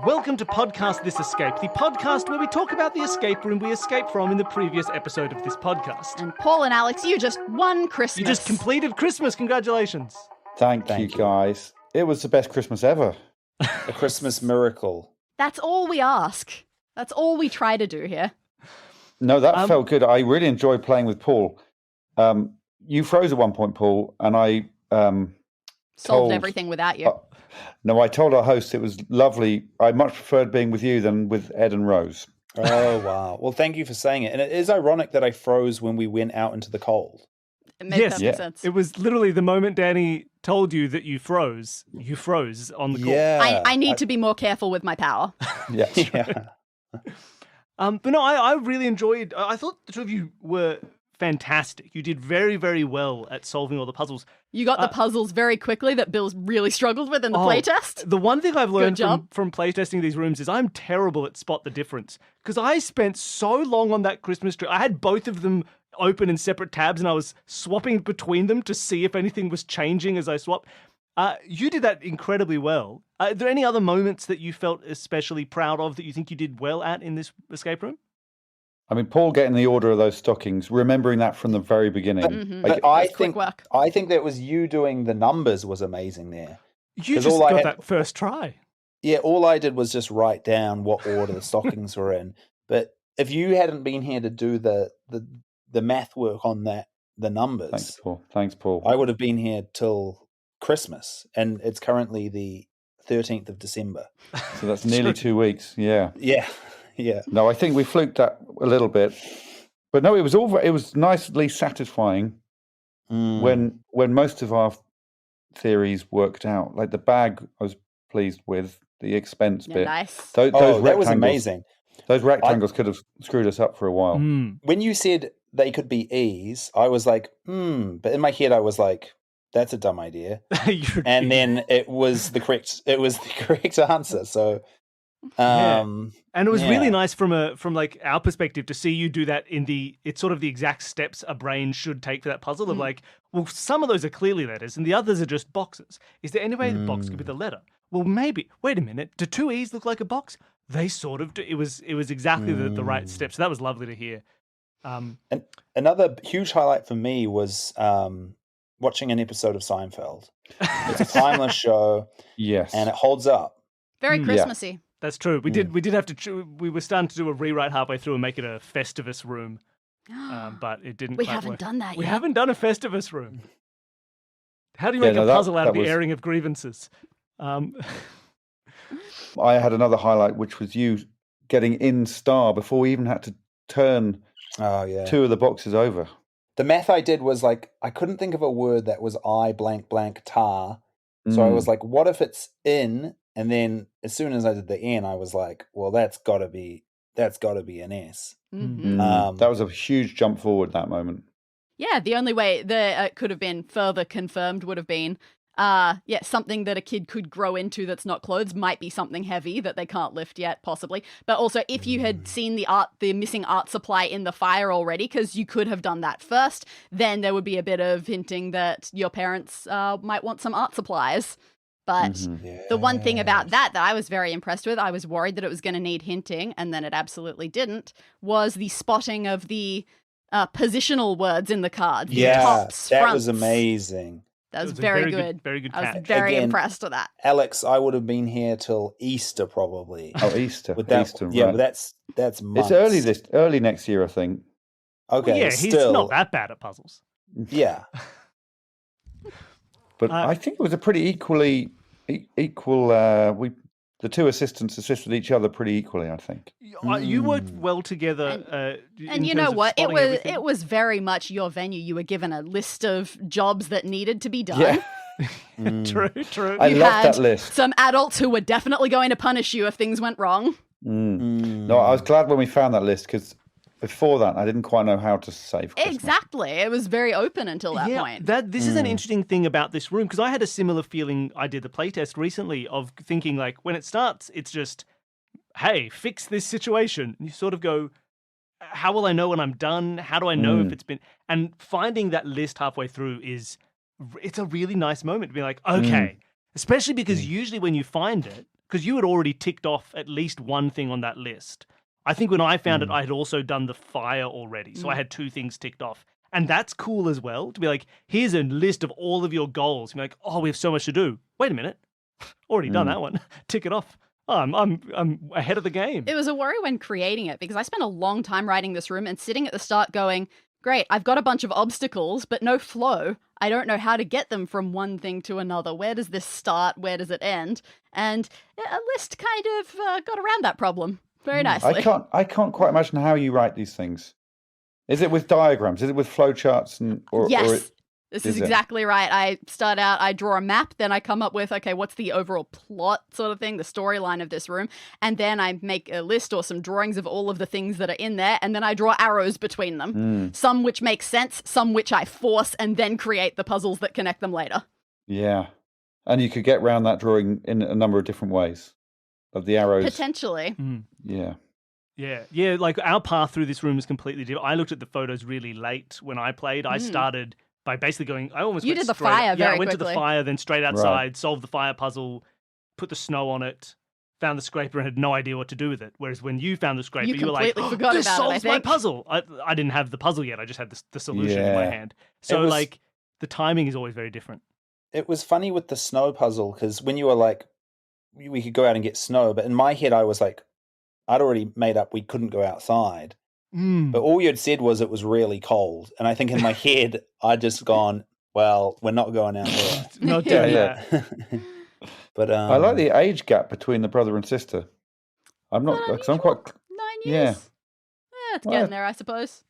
Welcome to Podcast This Escape, the podcast where we talk about the escape room we escaped from in the previous episode of this podcast. And Paul and Alex, you just won Christmas. You just completed Christmas. Congratulations. Thank you, guys. It was the best Christmas ever. A Christmas miracle. That's all we ask. That's all we try to do here. No, that felt good. I really enjoyed playing with Paul. You froze at one point, Paul, and I solved everything without you. No, I told our host it was lovely. I much preferred being with you than with Ed and Rose. Oh, wow. Well, thank you for saying it. And it is ironic that I froze when we went out into the cold. It makes perfect sense. It was literally the moment Danny told you that you froze on the call. Yeah. I need to be more careful with my power. Yes. Yeah. But no, I really enjoyed. I thought the two of you were fantastic. You did very, very well at solving all the puzzles. You got the puzzles very quickly that Bill's really struggled with in the playtest. The one thing I've learned from playtesting these rooms is I'm terrible at spot the difference, because I spent so long on that Christmas tree. I had both of them open in separate tabs and I was swapping between them to see if anything was changing as I swapped. You did that incredibly well. Are there any other moments that you felt especially proud of that you think you did well at in this escape room? I mean, Paul getting the order of those stockings, remembering that from the very beginning. But I think that was you doing the numbers was amazing there. You just got that first try. Yeah, all I did was just write down what order the stockings were in. But if you hadn't been here to do the math work on the numbers. Thanks, Paul. I would have been here till Christmas, and it's currently the 13th of December. So that's nearly 2 weeks. Yeah. Yeah. Yeah. No, I think we fluked that a little bit, but no, it was nicely satisfying when most of our theories worked out. Like the bag, I was pleased with the expense bit. Nice. Those that was amazing. Those rectangles could have screwed us up for a while. When you said they could be E's, I was like, but in my head I was like, that's a dumb idea. And then it was the correct answer. So. And it was really nice from like our perspective to see you do that it's sort of the exact steps a brain should take for that puzzle of like, well, some of those are clearly letters and the others are just boxes. Is there any way the box could be the letter? Well, maybe. Wait a minute. Do two E's look like a box? They sort of do. It was exactly the right step. So that was lovely to hear. And another huge highlight for me was watching an episode of Seinfeld. It's a timeless show. Yes. And it holds up. Very Christmassy. Yeah. That's true. We did have to. We were starting to do a rewrite halfway through and make it a Festivus room, but it didn't. We quite haven't work. done that yet. We haven't done a Festivus room. How do you make a puzzle out of the airing of grievances? I had another highlight, which was you getting in star before we even had to turn two of the boxes over. The math I did was like, I couldn't think of a word that was I blank blank tar. So I was like, what if it's in? And then as soon as I did the N, I was like, well, that's gotta be an S. That was a huge jump forward, that moment. Yeah, the only way that could have been further confirmed would have been, something that a kid could grow into that's not clothes might be something heavy that they can't lift yet, possibly. But also, if you had seen the missing art supply in the fire already, because you could have done that first, then there would be a bit of hinting that your parents might want some art supplies. But the one thing about that I was very impressed with, I was worried that it was going to need hinting, and then it absolutely didn't, was the spotting of the positional words in the card. Yeah, tops, that fronts. was amazing. That was very good. Very good I catch. was very impressed with that. Alex, I would have been here till Easter probably. Oh, Easter. Easter, right. Yeah, but that's months. It's early next year, I think. Okay, well, yeah, he's not that bad at puzzles. Yeah. But I think it was a pretty equal. The two assistants assisted each other pretty equally, I think. You worked well together. And you know what? It was very much your venue. You were given a list of jobs that needed to be done. Yeah. True. I love that list. Some adults who were definitely going to punish you if things went wrong. No, I was glad when we found that list, because before that, I didn't quite know how to save Christmas. Exactly. It was very open until that point. This is an interesting thing about this room, because I had a similar feeling. I did the playtest recently of thinking, like, when it starts, it's just, hey, fix this situation. And you sort of go, how will I know when I'm done? How do I know if it's been... And finding that list halfway through it's a really nice moment to be like, okay. Especially because usually when you find it, because you had already ticked off at least one thing on that list. I think when I found it, I had also done the fire already. So I had 2 things ticked off. And that's cool as well, to be like, here's a list of all of your goals. You're like, oh, we have so much to do. Wait a minute. Already done that one. Tick it off. Oh, I'm ahead of the game. It was a worry when creating it because I spent a long time writing this room and sitting at the start going, great, I've got a bunch of obstacles, but no flow. I don't know how to get them from one thing to another. Where does this start? Where does it end? And a list kind of got around that problem very nicely. I can't quite imagine how you write these things. Is it with diagrams? Is it with flowcharts? Yes. This is exactly right. I start out, I draw a map, then I come up with, okay, what's the overall plot sort of thing, the storyline of this room, and then I make a list or some drawings of all of the things that are in there, and then I draw arrows between them. Some which make sense, some which I force, and then create the puzzles that connect them later. Yeah. And you could get around that drawing in a number of different ways of the arrows. Potentially. Yeah. Yeah, like our path through this room is completely different. I looked at the photos really late when I played. I started by basically going, I almost You went did the straight fire I very went to quickly. the fire, then straight outside, solved the fire puzzle, put the snow on it, found the scraper and had no idea what to do with it. Whereas when you found the scraper, you were like, completely forgot this about it, I solves my think. puzzle. I didn't have the puzzle yet. I just had the solution in my Yeah. hand. So was- like the timing is always very different. It was funny with the snow puzzle because when you were like, we could go out and get snow, but in my head I was like, I'd already made up we couldn't go outside. But all you had said was it was really cold. And I think in my head, I'd just gone, well, we're not going out there. Not Yeah, doing yeah. that. But I like the age gap between the brother and sister. I'm not, because I'm quite. 9 Yeah. years? Yeah, it's Well, getting there, I suppose.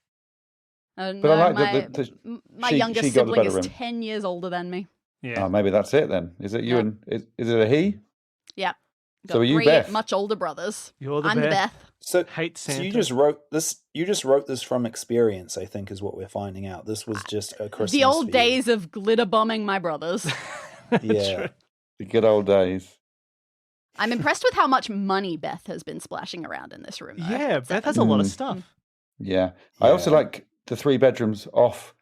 But I like my she youngest got the sibling better is room. 10 years older than me. Yeah. Maybe that's it then. Is it you Yeah. and is it a he? Yeah. So Got are you 3 Beth? much older brothers. You're the I'm the Beth. Beth. so, Hate so Santa. you just wrote this. You just wrote this from experience, I think, is what we're finding out. This was just a Christmas. The old for days of glitter bombing my brothers. You. Yeah. The good old days. I'm impressed with how much money Beth has been splashing around in this room. Though. Yeah, That's Beth it. has a lot of stuff. Yeah. I also Yeah. like the 3 bedrooms off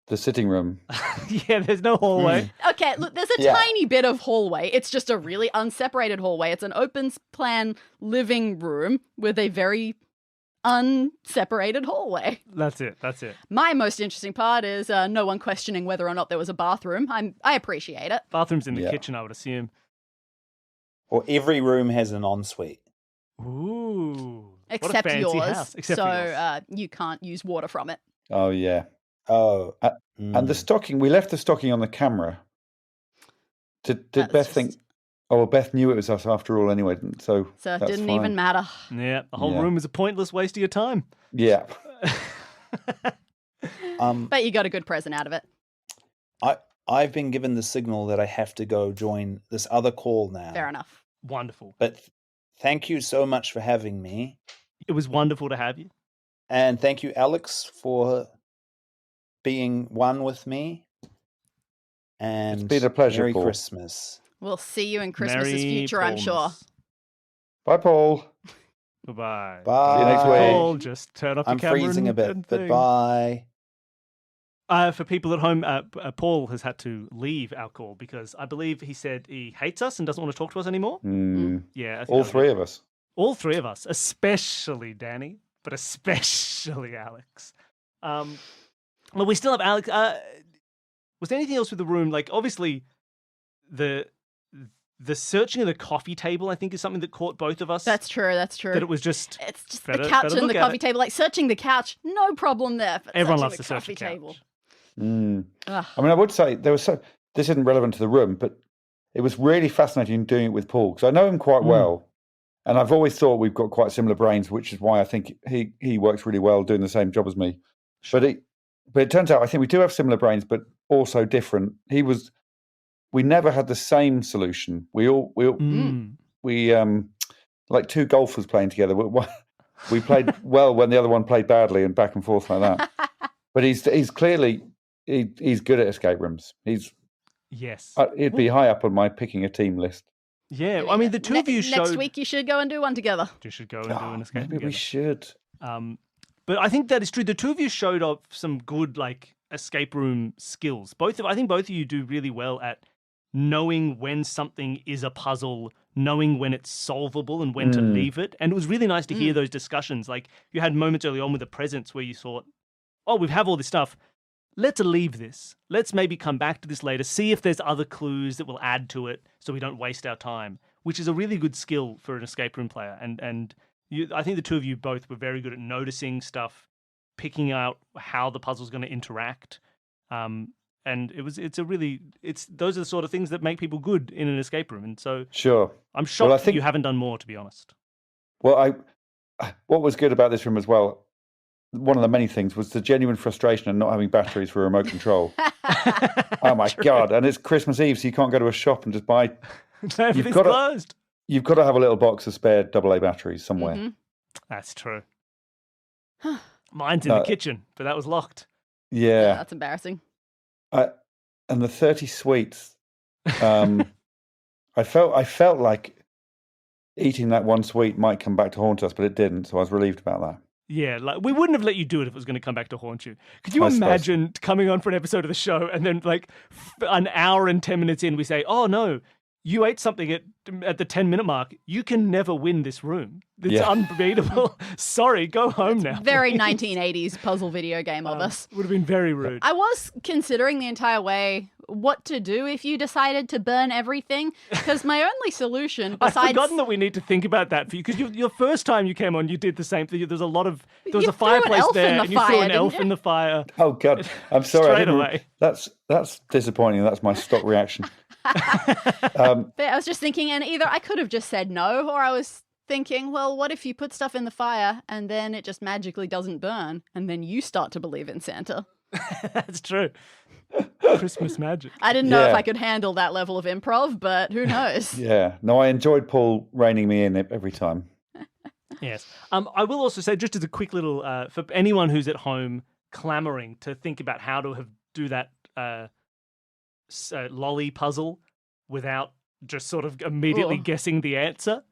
the sitting room. Yeah, there's no hallway. Okay, look, there's a Yeah. tiny bit of hallway. It's just a really unseparated hallway. It's an open plan living room with a very unseparated hallway. That's it. That's it. My most interesting part is no one questioning whether or not there was a bathroom. I appreciate it. Bathroom's in the Yeah. kitchen, I would assume. Or every room has an ensuite. Ooh. what a Except fancy yours. house. Except so for yours. you can't use water from it. Oh, yeah. Oh. And the stocking, we left the stocking on the camera. Did That's Beth just- think, oh, well, Beth knew it was us after all anyway, so So it that's didn't fine. even matter. Yeah, the whole Yeah. room is a pointless waste of your time. Yeah. But you got a good present out of it. I've been given the signal that I have to go join this other call now. Fair enough. Wonderful. But thank you so much for having me. It was wonderful to have you. And thank you, Alex, for being one with me. And been a pleasure, Merry Paul. Christmas. We'll see you in Christmas's Merry future, I'm sure. Paulmas. Bye, Paul. Bye-bye. Bye. See you next week. Paul, just turn off I'm your camera freezing a and bit, but thing. bye. For people at home, Paul has had to leave our call because I believe he said he hates us and doesn't want to talk to us anymore. Yeah, I think All that was 3 it. of us. All 3 of us, especially Danny, but especially Alex. Well, we still have Alex. Was there anything else with the room? Like, obviously, the searching of the coffee table, I think, is something that caught both of us. That's true. That's true. That it was just It's just better- the couch better and look the at coffee it. table. Like searching the couch, no problem there. But everyone searching loves the to search coffee the couch. table. I Ugh. mean, I would say this isn't relevant to the room, but it was really fascinating doing it with Paul because I know him quite well. And I've always thought we've got quite similar brains, which is why I think he works really well doing the same job as me. But it turns out I think we do have similar brains, but also different. We never had the same solution. We like 2 golfers playing together. We played well when the other one played badly, and back and forth like that. But he's clearly he's good at escape rooms. Yes. He'd be high up on my picking a team list. Yeah, I mean, the two of you showed... Next week, you should go and do one together. You should go and do an escape Maybe together. we should. But I think that is true. The two of you showed off some good, like, escape room skills. I think both of you do really well at knowing when something is a puzzle, knowing when it's solvable and when to leave it. And it was really nice to hear those discussions. Like you had moments early on with the presents where you thought, oh, we have all this stuff. Let's leave this. Let's maybe come back to this later, see if there's other clues that will add to it so we don't waste our time, which is a really good skill for an escape room player. And I think the two of you both were very good at noticing stuff, picking out how the puzzle's going to interact. And those are the sort of things that make people good in an escape room. And so sure, I'm shocked that you haven't done more, to be honest. Well, what was good about this room as well, one of the many things was the genuine frustration of not having batteries for a remote control. Oh my God. And it's Christmas Eve, so you can't go to a shop and just buy. Everything's closed. You've got to have a little box of spare AA batteries somewhere. Mm-hmm. That's true. Mine's in the kitchen, but that was locked. Yeah. That's embarrassing. And the 30 sweets, I felt like eating that one sweet might come back to haunt us, but it didn't, so I was relieved about that. Yeah, like we wouldn't have let you do it if it was going to come back to haunt you. Could you imagine coming on for an episode of the show and then like an hour and 10 minutes in we say, oh no, you ate something at the 10-minute mark. You can never win this room. It's unbeatable. Sorry, go home now. Very 1980s puzzle video game of us. Would have been very rude. I was considering the entire way what to do if you decided to burn everything, because my only solution besides... I've forgotten that we need to think about that for you, because your first time you came on, you did the same thing. There was a fireplace there, and you threw an elf in the fire. Oh God, I'm sorry. Straight away. That's disappointing. That's my stock reaction. But I was just thinking, and either I could have just said no, or I was thinking, well, what if you put stuff in the fire and then it just magically doesn't burn, and then you start to believe in Santa? That's true. Christmas magic. I didn't know if I could handle that level of improv, but who knows? Yeah. No, I enjoyed Paul reining me in every time. Yes. I will also say, just as a quick little, for anyone who's at home clamoring to think about how to do that lolly puzzle without just sort of immediately guessing the answer,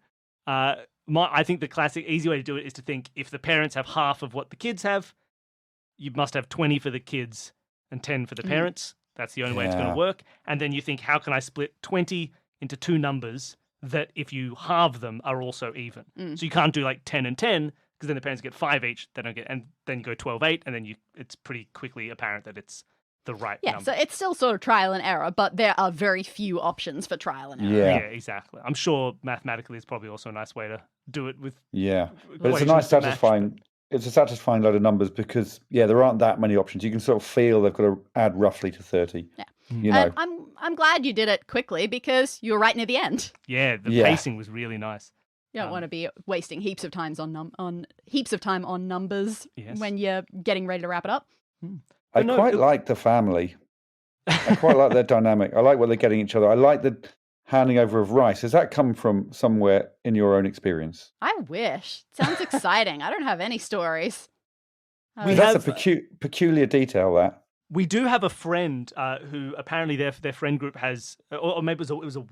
I think the classic easy way to do it is to think, if the parents have half of what the kids have, you must have 20 for the kids and 10 for the parents. That's the only way it's going to work. And then you think, how can I split 20 into two numbers that, if you halve them, are also even? So you can't do like 10 and 10, because then the parents get 5 each. They don't get, and then you go 12-8, and then it's pretty quickly apparent that it's the right number. So it's still sort of trial and error, but there are very few options for trial and error. Yeah, exactly. I'm sure mathematically it's probably also a nice way to do it with. Yeah, but it's a nice satisfying. It's a satisfying load of numbers because, there aren't that many options. You can sort of feel they've got to add roughly to 30. Yeah. You know. I'm glad you did it quickly, because you were right near the end. Yeah, the pacing was really nice. You don't want to be wasting heaps of time on numbers when you're getting ready to wrap it up. I quite like the family. I quite like their dynamic. I like what they're getting each other. I like the handing over of rice. Has that come from somewhere in your own experience? I wish. Sounds exciting. I don't have any stories. That's a peculiar detail, that. We do have a friend who apparently their friend group has, or maybe it was a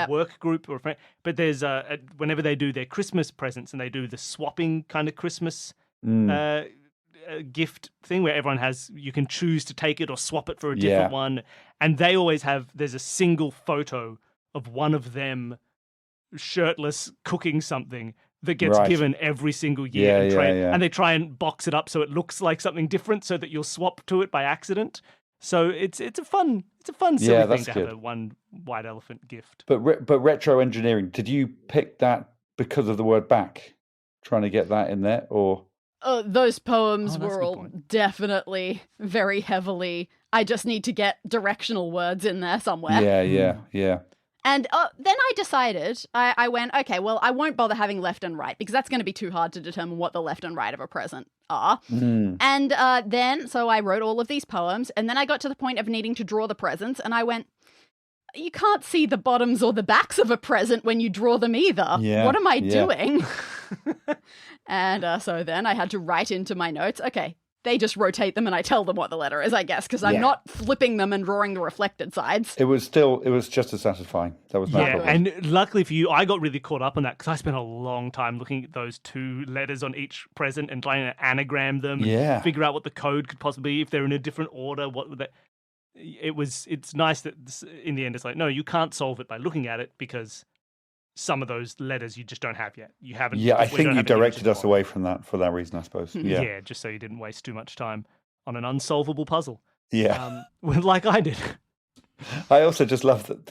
work group or a friend, but there's whenever they do their Christmas presents and they do the swapping kind of Christmas gift thing where everyone you can choose to take it or swap it for a different one, and they always there's a single photo of one of them shirtless cooking something that gets given every single year and they try and box it up so it looks like something different so that you'll swap to it by accident. So it's a fun silly thing to have a one white elephant gift. But retro engineering, did you pick that because of the word back, trying to get that in there, or? Those poems were all definitely very heavily, I just need to get directional words in there somewhere. Yeah. And then I decided, I went, okay, well, I won't bother having left and right, because that's going to be too hard to determine what the left and right of a present are. And then, so I wrote all of these poems, and then I got to the point of needing to draw the presents, and I went, you can't see the bottoms or the backs of a present when you draw them either. What am I doing? And so then I had to write into my notes, okay, they just rotate them and I tell them what the letter is, I guess, because I'm not flipping them and drawing the reflected sides. It was just as satisfying. That was no problem. And luckily for you, I got really caught up on that because I spent a long time looking at those two letters on each present and trying to anagram them and figure out what the code could possibly be, if they're in a different order, what would that... It's nice that in the end it's like, no, you can't solve it by looking at it because some of those letters you just don't have yet. You haven't. Yeah, I we don't think you have the images directed us for it. away from that for that reason, I suppose. Yeah. Yeah, just so you didn't waste too much time on an unsolvable puzzle. Yeah. Like I did. I also just love that.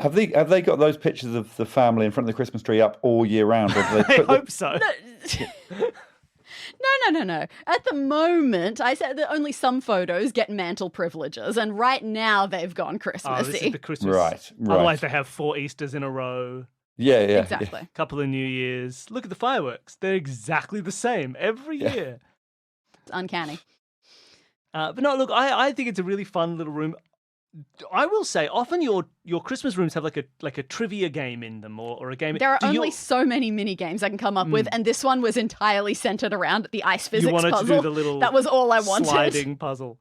Have they got those pictures of the family in front of the Christmas tree up all year round? Or do they I put hope so. No. At the moment, I said that only some photos get mantle privileges, and right now they've gone Oh, this Christmassy. is the Christmas. Right. Otherwise, they have 4 Easters in a row, Yeah. Exactly. couple of New Years. Look at the fireworks. They're exactly the same every Yeah. year. It's uncanny. But no, look, I think it's a really fun little room. I will say, often your Christmas rooms have like a trivia game in them, or a game. There are Do you- only so many mini games I can come up with, and this one was entirely centered around the ice You physics wanted puzzle. to do the little That was all I wanted. sliding puzzle.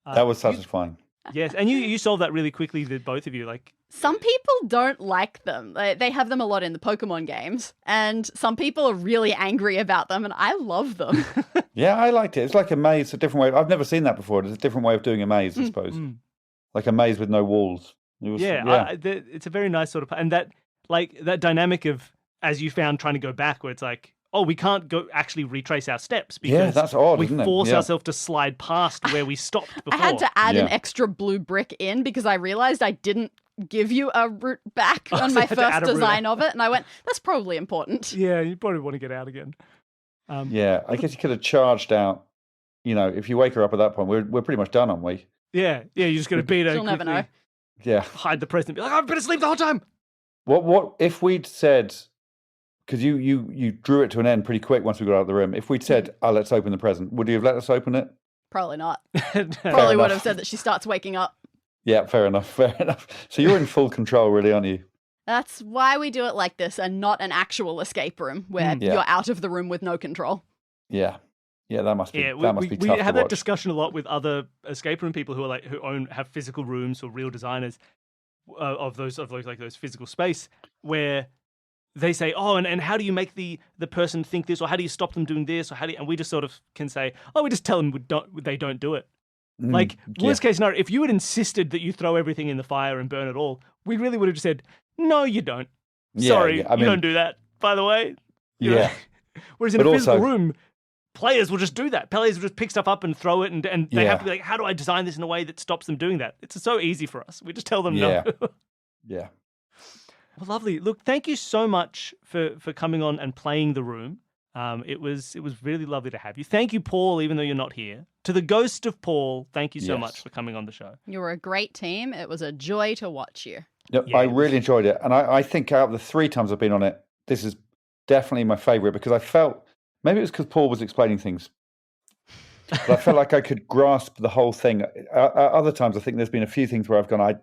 That was satisfying. Yes, and you solved that really quickly, the both of you. Like, Some people don't like them. They have them a lot in the Pokemon games, and some people are really angry about them, and I love them. Yeah, I liked it. It's like a maze, a different way. I've never seen that before. It's a different way of doing a maze, I suppose. Like a maze with no walls. It was, it's a very nice sort of, and that dynamic of, as you found, trying to go back, where it's like, oh, we can't go actually retrace our steps because Yeah, that's odd, we isn't it? force Yeah. ourselves to slide past where we stopped I before. had to add an Yeah. extra blue brick in because I realized I didn't give you a route back Oh, on so my you had to add first a route design of it, and I went, that's probably important. Yeah, you probably want to get out again. Yeah, I guess you could have charged out. You know, if you wake her up at that point, we're pretty much done, aren't we? Yeah, you're just going to beat her. She'll never quickly, know. Yeah. Hide the present, be like, I've been asleep the whole time. What if we'd said, because you drew it to an end pretty quick once we got out of the room. If we'd said, "Oh, let's open the present," would you have let us open it? Probably not. No. Probably would enough. have said that she starts waking up. Yeah, fair enough. Fair enough. So you're in full control, really, aren't you? That's why we do it like this and not an actual escape room where Yeah. you're out of the room with no control. Yeah. Yeah, that must be Yeah, that must we be tough have to that watch. discussion a lot with other escape room people who are like have physical rooms or real designers of those physical space, where they say, oh, and how do you make the person think this, or how do you stop them doing this, or and we just sort of can say, oh, we just tell them they don't do it. Like, worst case scenario, if you had insisted that you throw everything in the fire and burn it all, we really would have just said, no, you don't. Sorry, I you mean, don't do that, by the way. You know? Yeah. Whereas in But a physical also- room, players will just do that. Players will just pick stuff up and throw it, and they have to be like, how do I design this in a way that stops them doing that? It's so easy for us. We just tell them Yeah. no. Yeah. Well, lovely. Look, thank you so much for coming on and playing the room. It was really lovely to have you. Thank you, Paul, even though you're not here. To the ghost of Paul, thank you so Yes. much for coming on the show. You were a great team. It was a joy to watch you. No, Yeah, I it was- really enjoyed it. And I think out of the 3 times I've been on it, this is definitely my favourite because I felt, maybe it was because Paul was explaining things, but I felt like I could grasp the whole thing. Other times I think there's been a few things where I've gone,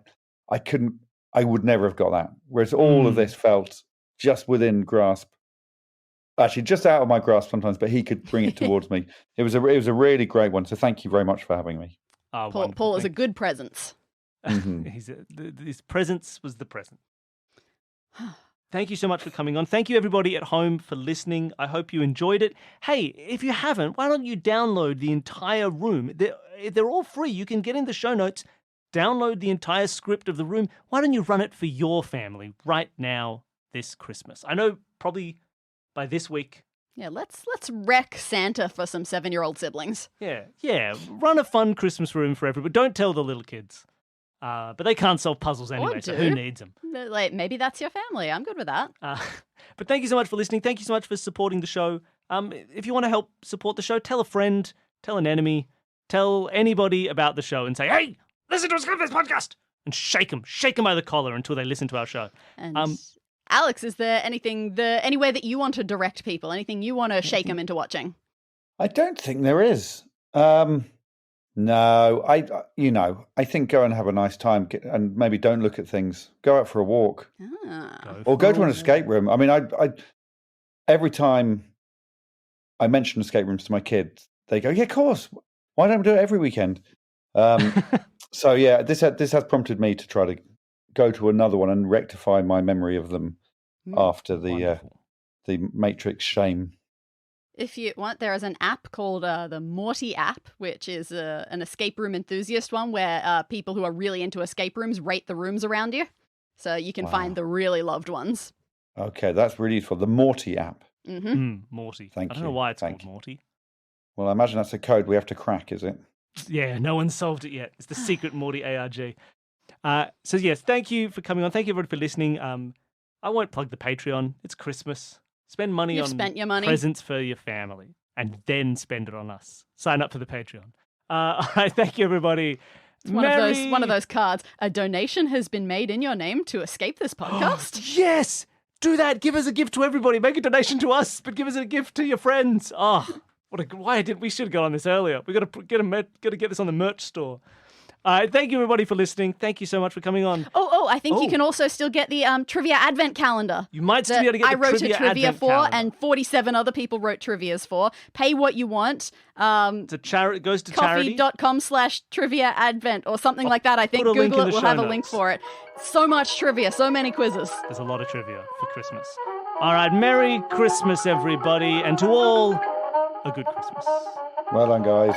I would never have got that. Whereas all of this felt just within grasp. Actually, just out of my grasp sometimes, but he could bring it towards me. It was a really great one. So thank you very much for having me. Oh, Paul is a good presence. Mhm. His presence was the present. Thank you so much for coming on. Thank you, everybody at home, for listening. I hope you enjoyed it. Hey, if you haven't, why don't you download the entire room? They're all free. You can get in the show notes, download the entire script of the room. Why don't you run it for your family right now this Christmas? I know probably by this week. Yeah, let's wreck Santa for some 7-year-old siblings. Yeah. Run a fun Christmas room for everybody. Don't tell the little kids. But they can't solve puzzles anyway, so who do. needs them? Like, maybe that's your family. I'm good with that. But thank you so much for listening. Thank you so much for supporting the show. If you want to help support the show, tell a friend, tell an enemy, tell anybody about the show and say, hey, listen to a Scriptfest podcast! And shake them by the collar until they listen to our show. And Alex, is there any way that you want to direct people? Anything you want to shake them into watching? I don't think there is. No, I think go and have a nice time and maybe don't look at things. Go out for a walk or go to an escape room. I mean, I every time I mention escape rooms to my kids, they go, "Yeah, of course. Why don't we do it every weekend?" So yeah, this has prompted me to try to go to another one and rectify my memory of them after the Matrix shame. If you want, there is an app called the Morty app, which is an escape room enthusiast one where people who are really into escape rooms rate the rooms around you. So you can find the really loved ones. Okay, that's really useful. The Morty app. Morty. Thank I don't know you. why it's Thank called Morty. Well, I imagine that's a code we have to crack, is it? Yeah, no one's solved it yet. It's the secret Morty ARG. So yes, thank you for coming on. Thank you everybody for listening. I won't plug the Patreon. It's Christmas. Spend money You've on spent your money. presents for your family and then spend it on us. Sign up for the Patreon. I thank you everybody. It's one of those cards. A donation has been made in your name to escape this podcast. Yes! Do that. Give us a gift to everybody. Make a donation to us, but give us a gift to your friends. Oh, we should have got on this earlier. We got to get this on the merch store. Thank you everybody for listening. Thank you so much for coming on. I think you can also still get the Trivia Advent Calendar. You might still be able to get I the wrote Trivia a trivia Advent for, Calendar. and 47 other people wrote trivias for. Pay what you want. It's a charity. It goes to charity. Coffee.com/trivia advent or something like that. I think put a link Google in it. the We'll show have a link notes. for it. So much trivia. So many quizzes. There's a lot of trivia for Christmas. All right. Merry Christmas, everybody. And to all, a good Christmas. Well done, guys.